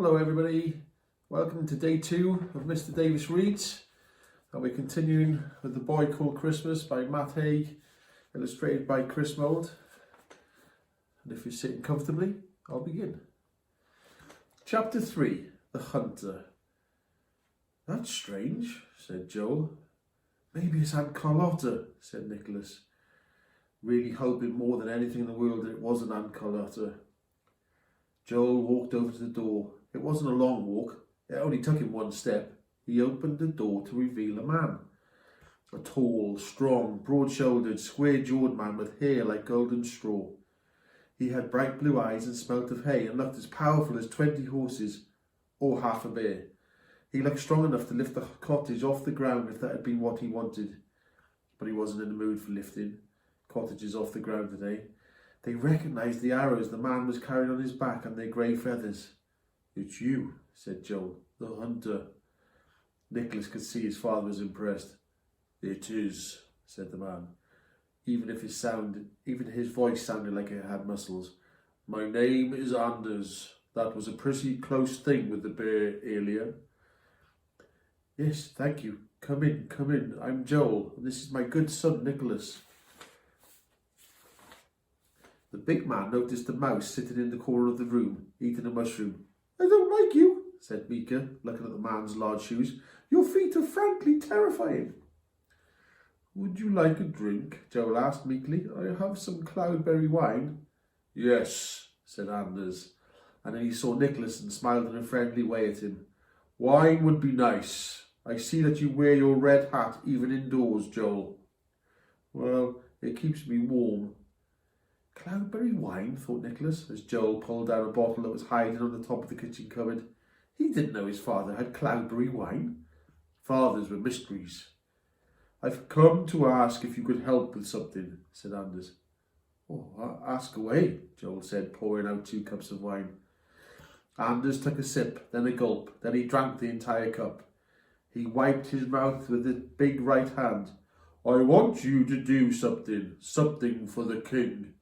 Hello everybody, welcome to day 2 of Mr. Davis Reads, and we're continuing with The Boy Called Christmas by Matt Haig, illustrated by Chris Mould. And if you're sitting comfortably, I'll begin. Chapter 3, The Hunter. That's strange, said Joel. Maybe it's Aunt Carlotta, said Nicholas, really hoping more than anything in the world that it wasn't Aunt Carlotta. Joel walked over to the door. It wasn't a long walk. It only took him one step. He opened the door to reveal a man. A tall, strong, broad-shouldered, square-jawed man with hair like golden straw. He had bright blue eyes and smelt of hay and looked as powerful as 20 horses or half a bear. He looked strong enough to lift the cottage off the ground if that had been what he wanted. But he wasn't in the mood for lifting cottages off the ground today. They recognised the arrows the man was carrying on his back and their grey feathers. "It's you," said Joel, "the hunter." Nicholas could see his father was impressed. "It is," said the man, even his voice sounded like it had muscles. "My name is Anders. That was a pretty close thing with the bear earlier." "Yes, thank you. Come in. I'm Joel, and this is my good son Nicholas." The big man noticed the mouse sitting in the corner of the room, eating a mushroom. "I don't like you," said Mika, looking at the man's large shoes. "Your feet are frankly terrifying." "Would you like a drink?" Joel asked meekly. "I have some cloudberry wine." "Yes," said Anders, and then he saw Nicholas and smiled in a friendly way at him. "Wine would be nice. I see that you wear your red hat even indoors, Joel." "Well, it keeps me warm." "Cloudberry wine," thought Nicholas, as Joel pulled down a bottle that was hiding on the top of the kitchen cupboard. He didn't know his father had cloudberry wine. Fathers were mysteries. "I've come to ask if you could help with something," said Anders. "Oh, ask away," Joel said, pouring out 2 cups of wine. Anders took a sip, then a gulp, then he drank the entire cup. He wiped his mouth with his big right hand. "I want you to do something for the king."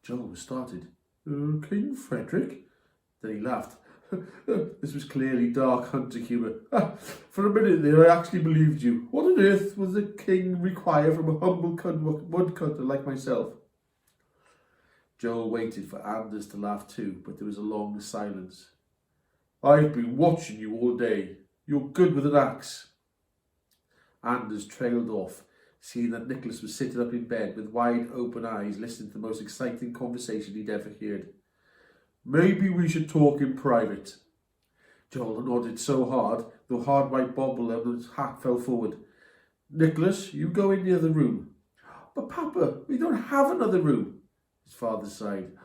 Joel was startled. "King Frederick?" Then he laughed. This was clearly dark hunter humour. "For a minute there I actually believed you. What on earth would the king require from a humble woodcutter like myself?" Joel waited for Anders to laugh too, but there was a long silence. "I've been watching you all day. You're good with an axe." Anders trailed off, seeing that Nicholas was sitting up in bed with wide open eyes listening to the most exciting conversation he'd ever heard. "Maybe we should talk in private." Joel nodded so hard, the hard white bobble of his hat fell forward. "Nicholas, you go in the other room." "But Papa, we don't have another room." His father sighed.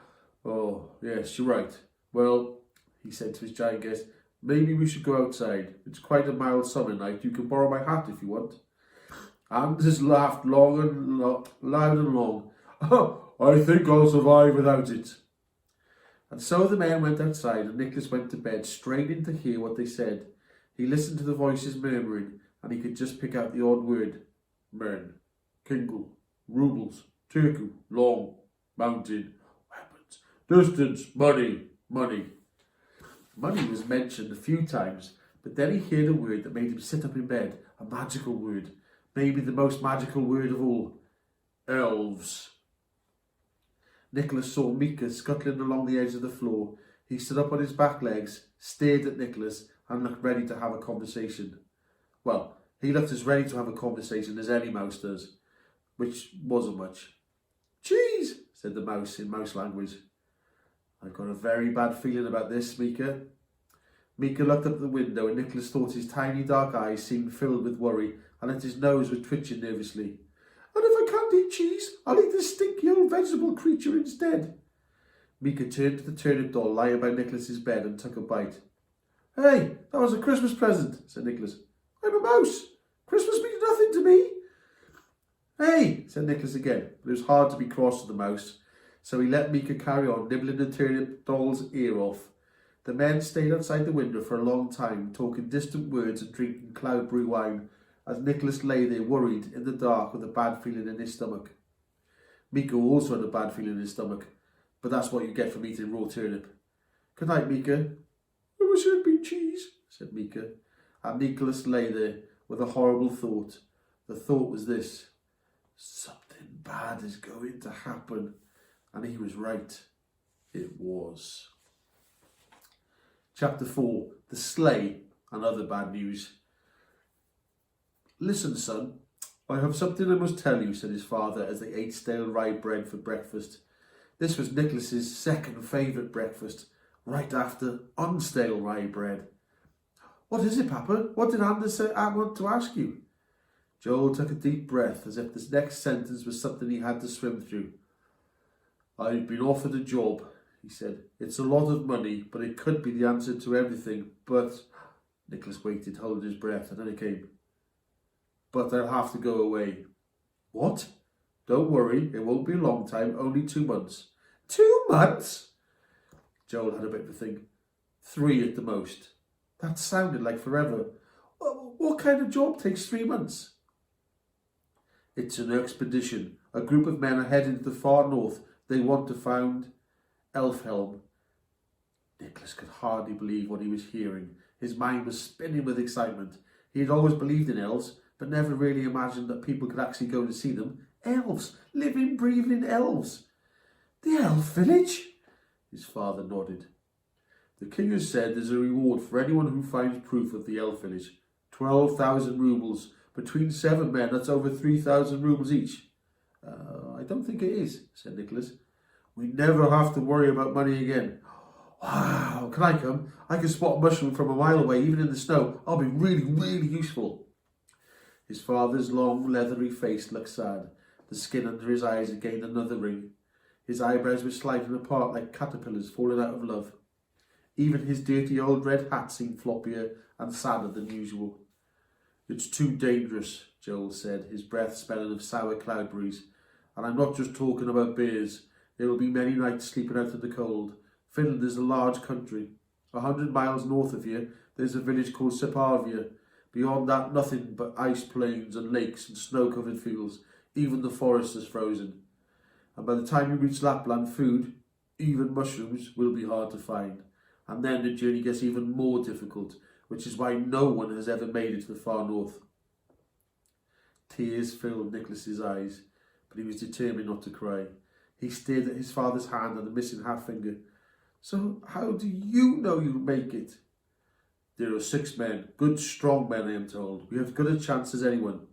"Oh, yes, you're right. Well," he said to his giant guest, "maybe we should go outside. It's quite a mild summer night. You can borrow my hat if you want." Anders laughed loud and long. "I think I'll survive without it." And so the men went outside and Nicholas went to bed, straining to hear what they said. He listened to the voices murmuring, and he could just pick out the odd word. Men, kingle, rubles, turku, long, mountain, weapons, distance, money. Money was mentioned a few times, but then he heard a word that made him sit up in bed, a magical word. Maybe the most magical word of all. Elves. Nicholas saw Mika scuttling along the edge of the floor. He stood up on his back legs, stared at Nicholas, and looked ready to have a conversation. Well, he looked as ready to have a conversation as any mouse does, which wasn't much. "Cheese," said the mouse in mouse language. "I've got a very bad feeling about this, Mika." Mika looked up at the window, and Nicholas thought his tiny dark eyes seemed filled with worry, and that his nose was twitching nervously. "And if I can't eat cheese, I'll eat this stinky old vegetable creature instead." Mika turned to the turnip doll lying by Nicholas's bed and took a bite. "Hey, that was a Christmas present," said Nicholas. "I'm a mouse. Christmas means nothing to me." "Hey," said Nicholas again, but it was hard to be cross with the mouse, so he let Mika carry on nibbling the turnip doll's ear off. The men stayed outside the window for a long time, talking distant words and drinking cloudberry wine, as Nicholas lay there worried in the dark with a bad feeling in his stomach. Mika also had a bad feeling in his stomach, but that's what you get from eating raw turnip. "Good night, Mika." I wish it had been cheese, said Mika. And Nicholas lay there with a horrible thought. The thought was this: something bad is going to happen. And he was right. It was. Chapter 4. The Sleigh and Other Bad News. Listen, son, I have something I must tell you, said his father as they ate stale rye bread for breakfast. This was Nicholas's second favourite breakfast, right after unstale rye bread. What is it, Papa? What did Anders say I want to ask you? Joel took a deep breath, as if this next sentence was something he had to swim through. I've been offered a job, he said. It's a lot of money, but it could be the answer to everything. But... Nicholas waited, holding his breath, and then it came. But I'll have to go away. What? Don't worry, it won't be a long time, only 2 months. 2 months? Joel had a bit of a think. 3 at the most. That sounded like forever. What kind of job takes 3 months? It's an expedition. A group of men are heading to the far north. They want to found Elfhelm. Nicholas could hardly believe what he was hearing. His mind was spinning with excitement. He had always believed in elves, but never really imagined that people could actually go to see them. Elves! Living, breathing elves! The elf village? His father nodded. The king has said there's a reward for anyone who finds proof of the elf village. 12,000 rubles. Between 7 men, that's over 3,000 rubles each. I don't think it is, said Nicholas. We never have to worry about money again. Wow, can I come? I can spot a mushroom from a mile away, even in the snow. I'll be really, really useful. His father's long, leathery face looked sad. The skin under his eyes had gained another ring. His eyebrows were sliding apart like caterpillars falling out of love. Even his dirty old red hat seemed floppier and sadder than usual. It's too dangerous, Joel said, his breath smelling of sour cloudberries. And I'm not just talking about bears. There will be many nights sleeping out in the cold. Finland is a large country. 100 miles north of here, there's a village called Separvia. Beyond that, nothing but ice plains and lakes and snow-covered fields. Even the forest is frozen. And by the time you reach Lapland, food, even mushrooms, will be hard to find. And then the journey gets even more difficult, which is why no one has ever made it to the far north. Tears filled Nicholas's eyes, but he was determined not to cry. He stared at his father's hand and the missing half finger. So how do you know you'll make it? There are 6 men, good strong men, I am told. We have as good a chance as anyone.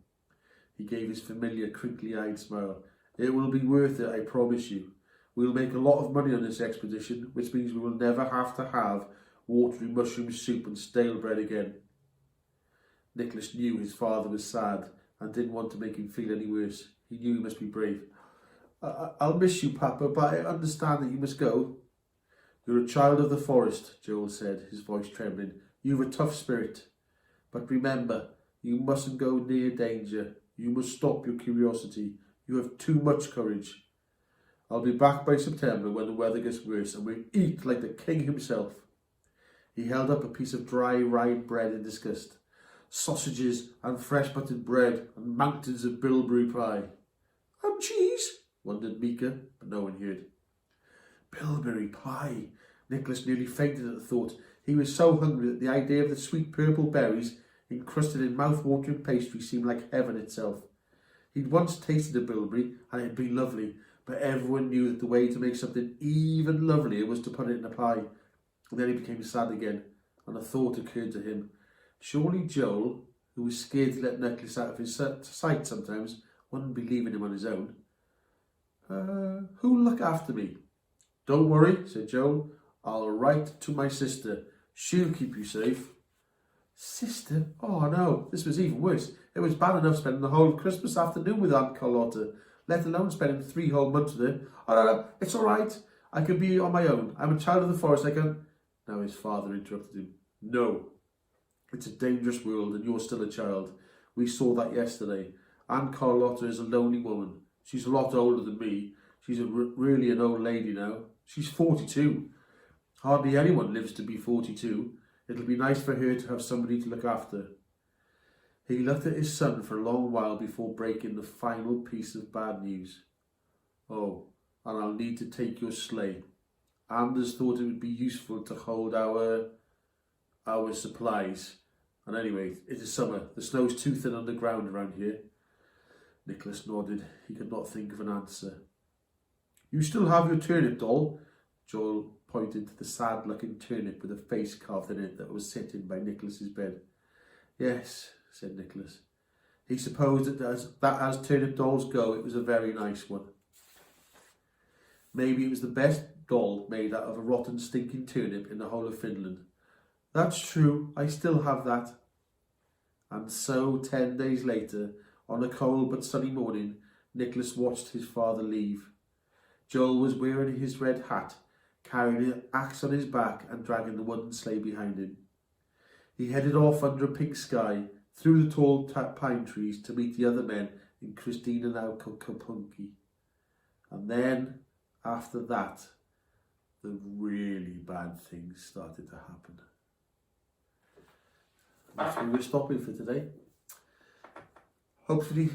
He gave his familiar crinkly-eyed smile. It will be worth it, I promise you. We'll make a lot of money on this expedition, which means we will never have to have watery mushroom soup and stale bread again. Nicholas knew his father was sad and didn't want to make him feel any worse. He knew he must be brave. I'll miss you, Papa, but I understand that you must go. You're a child of the forest, Joel said, his voice trembling. You've a tough spirit. But remember, you mustn't go near danger. You must stop your curiosity. You have too much courage. I'll be back by September when the weather gets worse and we'll eat like the king himself. He held up a piece of dry rye bread in disgust. Sausages and fresh buttered bread and mountains of bilberry pie. And cheese, wondered Mika, but no one heard. Bilberry pie. Nicholas nearly fainted at the thought. He was so hungry that the idea of the sweet purple berries encrusted in mouth-watering pastry seemed like heaven itself. He'd once tasted a bilberry and it had been lovely, but everyone knew that the way to make something even lovelier was to put it in a pie. And then he became sad again, and a thought occurred to him. Surely Joel, who was scared to let Nicholas out of his sight sometimes, wouldn't be leaving him on his own. Who'll look after me? Don't worry, said Joel. I'll write to my sister. She'll keep you safe. Sister? Oh no, this was even worse. It was bad enough spending the whole Christmas afternoon with Aunt Carlotta, let alone spending 3 whole months with her. Oh no, it's all right. I can be on my own. I'm a child of the forest. I can... Now his father interrupted him. No, it's a dangerous world and you're still a child. We saw that yesterday. Aunt Carlotta is a lonely woman. She's a lot older than me. She's really an old lady now. She's 42. Hardly anyone lives to be 42. It'll be nice for her to have somebody to look after. He looked at his son for a long while before breaking the final piece of bad news. Oh, and I'll need to take your sleigh. Anders thought it would be useful to hold our... our supplies. And anyway, it is summer. The snow's too thin on the ground around here. Nicholas nodded. He could not think of an answer. You still have your turnip doll? Joel pointed to the sad-looking turnip with a face carved in it that was sitting by Nicholas's bed. Yes, said Nicholas. He supposed that as turnip dolls go, it was a very nice one. Maybe it was the best doll made out of a rotten, stinking turnip in the whole of Finland. That's true, I still have that. And so, 10 days later, on a cold but sunny morning, Nicholas watched his father leave. Joel was wearing his red hat, carrying an axe on his back and dragging the wooden sleigh behind him. He headed off under a pink sky, through the tall pine trees to meet the other men in Christina Kaupunki. And then, after that, the really bad things started to happen. That's where we're stopping for today. Hopefully,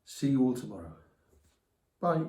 see you all tomorrow. Bye.